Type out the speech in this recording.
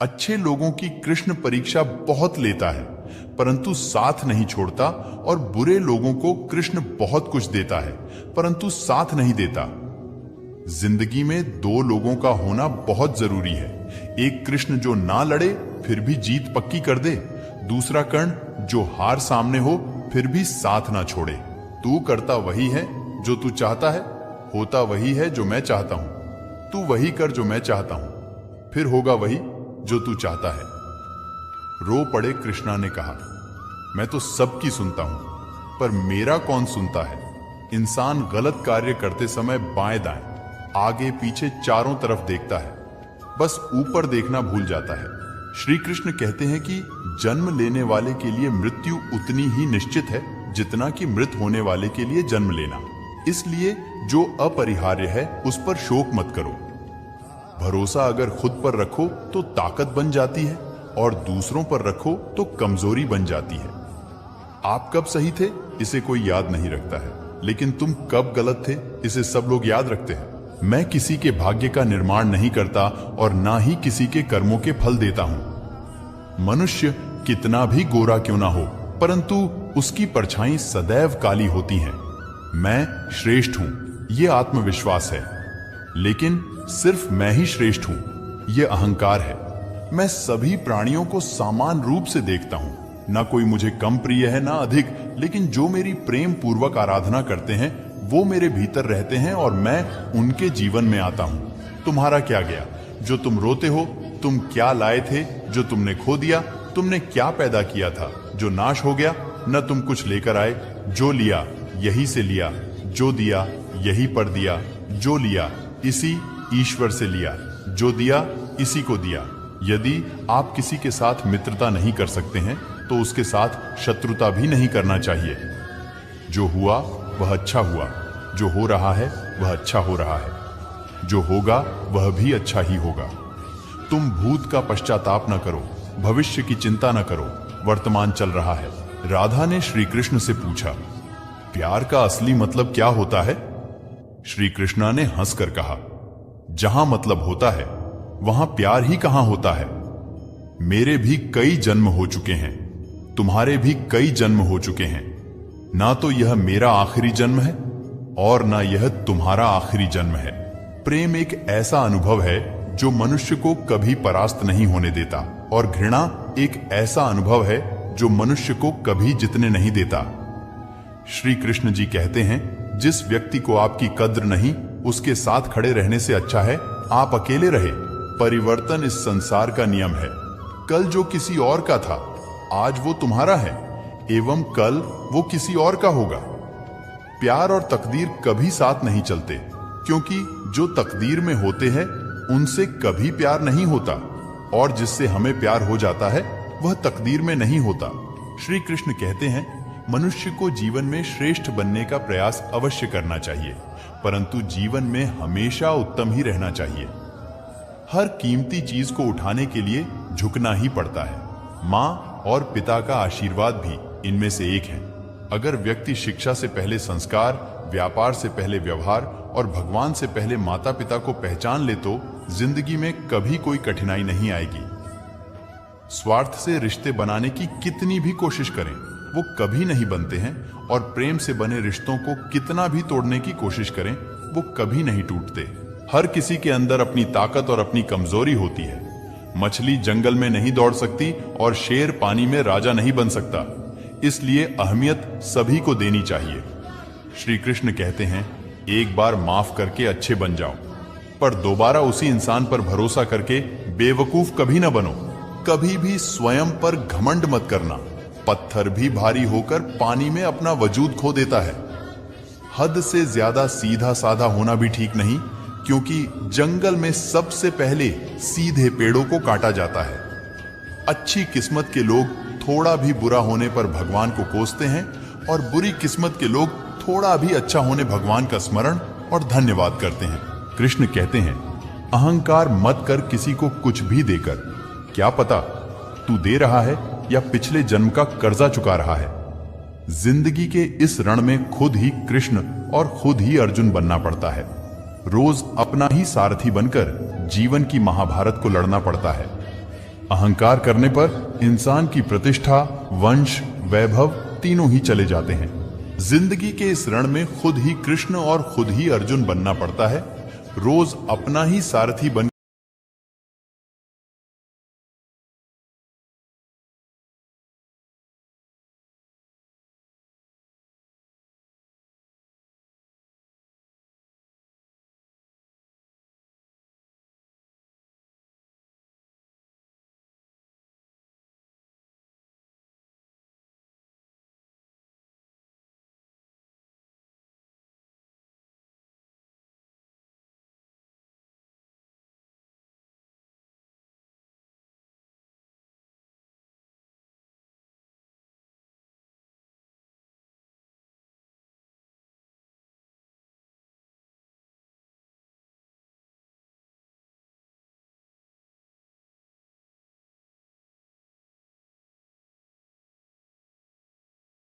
अच्छे लोगों की कृष्ण परीक्षा बहुत लेता है, परंतु साथ नहीं छोड़ता, और बुरे लोगों को कृष्ण बहुत कुछ देता है, परंतु साथ नहीं देता। जिंदगी में दो लोगों का होना बहुत जरूरी है। एक कृष्ण जो ना लड़े फिर भी जीत पक्की कर दे, दूसरा कर्ण जो हार सामने हो फिर भी साथ ना छोड़े। तू करता वही है जो तू चाहता है, होता वही है जो मैं चाहता हूं। तू वही कर जो मैं चाहता हूं, फिर होगा वही जो तू चाहता है। रो पड़े कृष्णा ने कहा, मैं तो सबकी सुनता हूं, पर मेरा कौन सुनता है। इंसान गलत कार्य करते समय बाएं दाएं, आगे पीछे चारों तरफ देखता है, बस ऊपर देखना भूल जाता है। श्री कृष्ण कहते हैं कि जन्म लेने वाले के लिए मृत्यु उतनी ही निश्चित है जितना कि मृत होने वाले के लिए जन्म लेना। इसलिए जो अपरिहार्य है उस पर शोक मत करो। भरोसा अगर खुद पर रखो तो ताकत बन जाती है, और दूसरों पर रखो तो कमजोरी बन जाती है। आप कब सही थे इसे कोई याद नहीं रखता है, लेकिन तुम कब गलत थे इसे सब लोग याद रखते हैं। मैं किसी के भाग्य का निर्माण नहीं करता और ना ही किसी के कर्मों के फल देता हूं। मनुष्य कितना भी गोरा क्यों ना हो, परंतु उसकी परछाई सदैव काली होती है। मैं श्रेष्ठ हूं, यह आत्मविश्वास है, लेकिन सिर्फ मैं ही श्रेष्ठ हूं, यह अहंकार है। मैं सभी प्राणियों को समान रूप से देखता हूं, ना कोई मुझे कम प्रिय है ना अधिक, लेकिन जो मेरी प्रेम पूर्वक आराधना करते हैं वो मेरे भीतर रहते हैं और मैं उनके जीवन में आता हूं। तुम्हारा क्या गया जो तुम रोते हो, तुम क्या लाए थे जो तुमने खो दिया, तुमने क्या पैदा किया था जो नाश हो गया। न तुम कुछ लेकर आए, जो लिया यही से लिया, जो दिया यही पर दिया, जो लिया इसी ईश्वर से लिया, जो दिया इसी को दिया। यदि आप किसी के साथ मित्रता नहीं कर सकते हैं तो उसके साथ शत्रुता भी नहीं करना चाहिए। जो हुआ वह अच्छा हुआ, जो हो रहा है वह अच्छा हो रहा है, जो होगा वह भी अच्छा ही होगा। तुम भूत का पश्चाताप न करो, भविष्य की चिंता न करो, वर्तमान चल रहा है। राधा ने श्री कृष्ण से पूछा, प्यार का असली मतलब क्या होता है। श्री कृष्णा ने हंसकर कहा, जहां मतलब होता है वहां प्यार ही कहां होता है। मेरे भी कई जन्म हो चुके हैं, तुम्हारे भी कई जन्म हो चुके हैं। ना तो यह मेरा आखिरी जन्म है और ना यह तुम्हारा आखिरी जन्म है। प्रेम एक ऐसा अनुभव है जो मनुष्य को कभी परास्त नहीं होने देता, और घृणा एक ऐसा अनुभव है जो मनुष्य को कभी जीतने नहीं देता। श्री कृष्ण जी कहते हैं, जिस व्यक्ति को आपकी कद्र नहीं, उसके साथ खड़े रहने से अच्छा है आप अकेले रहे। परिवर्तन इस संसार का नियम है। कल जो किसी और का था आज वो तुम्हारा है, एवं कल वो किसी और का होगा। प्यार और तकदीर कभी साथ नहीं चलते, क्योंकि जो तकदीर में होते हैं उनसे कभी प्यार नहीं होता, और जिससे हमें प्यार हो जाता है वह तकदीर में नहीं होता। श्री कृष्ण कहते हैं, मनुष्य को जीवन में श्रेष्ठ बनने का प्रयास अवश्य करना चाहिए, परंतु जीवन में हमेशा उत्तम ही रहना चाहिए। हर कीमती चीज को उठाने के लिए झुकना ही पड़ता है। माँ और पिता का आशीर्वाद भी इनमें से एक है। अगर व्यक्ति शिक्षा से पहले संस्कार, व्यापार से पहले व्यवहार और भगवान से पहले माता पिता को पहचान ले तो जिंदगी में कभी कोई कठिनाई नहीं आएगी। स्वार्थ से रिश्ते बनाने की कितनी भी कोशिश करें वो कभी नहीं बनते हैं, और प्रेम से बने रिश्तों को कितना भी तोड़ने की कोशिश करें वो कभी नहीं टूटते। हर किसी के अंदर अपनी ताकत और अपनी कमजोरी होती है। मछली जंगल में नहीं दौड़ सकती और शेर पानी में राजा नहीं बन सकता, इसलिए अहमियत सभी को देनी चाहिए। श्री कृष्ण कहते हैं, एक बार माफ करके अच्छे बन जाओ, पर दोबारा उसी इंसान पर भरोसा करके बेवकूफ कभी न बनो। कभी भी स्वयं पर घमंड मत करना। पत्थर भी भारी होकर पानी में अपना वजूद खो देता है। हद से ज्यादा सीधा साधा होना भी ठीक नहीं, क्योंकि जंगल में सबसे पहले सीधे पेड़ों को काटा जाता है। अच्छी किस्मत के लोग थोड़ा भी बुरा होने पर भगवान को कोसते हैं, और बुरी किस्मत के लोग थोड़ा भी अच्छा होने भगवान का स्मरण और धन्यवाद करते हैं। कृष्ण कहते हैं, अहंकार मत कर किसी को कुछ भी देकर। क्या पता तू दे रहा है या पिछले जन्म का कर्जा चुका रहा है। जिंदगी के इस रण में खुद ही कृष्ण और खुद ही अर्जुन बनना पड़ता है। रोज अपना ही सारथी बनकर जीवन की महाभारत को लड़ना पड़ता है। अहंकार करने पर इंसान की प्रतिष्ठा, वंश, वैभव तीनों ही चले जाते हैं। जिंदगी के इस रण में खुद ही कृष्ण और खुद ही अर्जुन बनना पड़ता है। रोज अपना ही सारथी बन